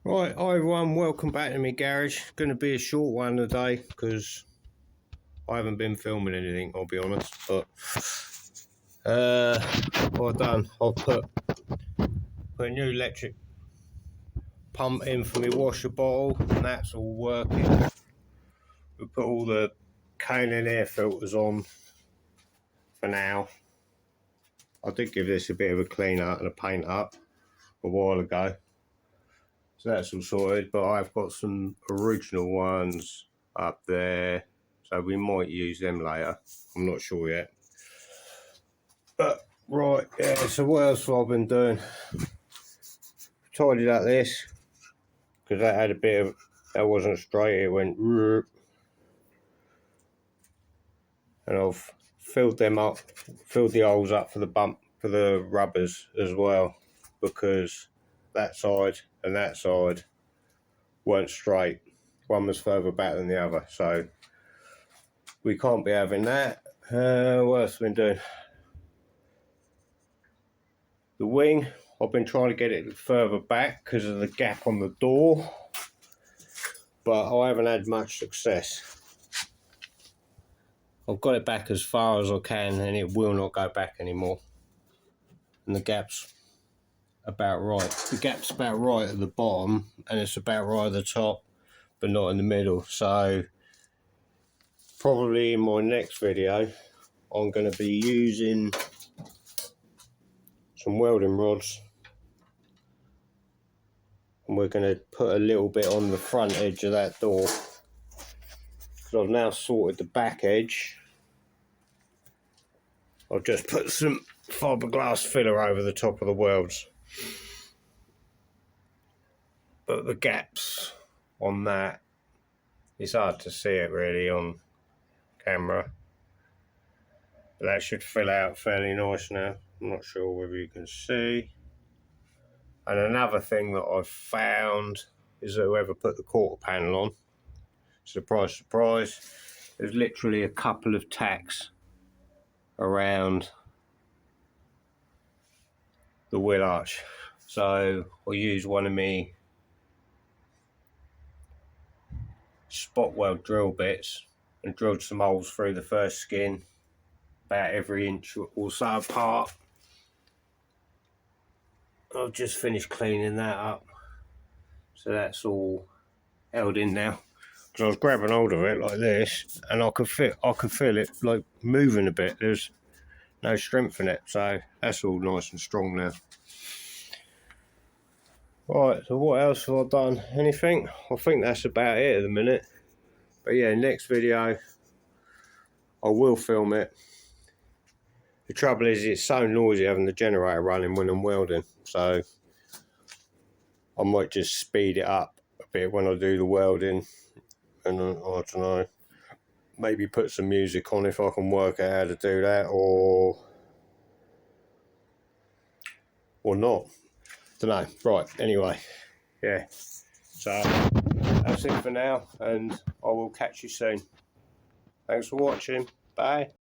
Right, hi everyone, welcome back to my garage. Going to be a short one today because I haven't been filming anything, I'll be honest. But what I've done, I've put a new electric pump in for my washer bottle, and that's all working. We put all the cane and air filters on for now. I did give this a bit of a clean up and a paint up a while ago, so that's all sorted. But I've got some original ones up there, so we might use them later. I'm not sure yet. But right, yeah, so what else have I been doing? Tidied up this because that had a bit of, that wasn't straight, it went, and I've filled them up, filled the holes up for the bump, for the rubbers as well, because that side and that side weren't straight. One was further back than the other, so we can't be having that. What else have I been doing? The wing, I've been trying to get it further back because of the gap on the door, but I haven't had much success. I've got it back as far as I can and it will not go back anymore. And the gap's about right. The gap's about right at the bottom and it's about right at the top, but not in the middle. So probably in my next video, I'm going to be using some welding rods. And we're going to put a little bit on the front edge of that door. Because I've now sorted the back edge. I've just put some fiberglass filler over the top of the welds. But the gaps on that, it's hard to see it really on camera. But that should fill out fairly nice now. I'm not sure whether you can see. And another thing that I've found is that whoever put the quarter panel on, surprise, surprise, there's literally a couple of tacks around the wheel arch. So I use one of my spot weld drill bits and drilled some holes through the first skin about every inch or so apart. I've just finished cleaning that up, so that's all held in now. Because I was grabbing hold of it like this and I could feel it like moving a bit. There's no strength in it, so that's all nice and strong now. Right, so what else have I done? Anything? I think that's about it at the minute. But yeah, next video I will film it. The trouble is it's so noisy having the generator running when I'm welding, so I might just speed it up a bit when I do the welding, and I don't know, maybe put some music on if I can work out how to do that, or not. Don't know. Right, anyway, yeah, so that's it for now, and I will catch you soon. Thanks for watching. Bye.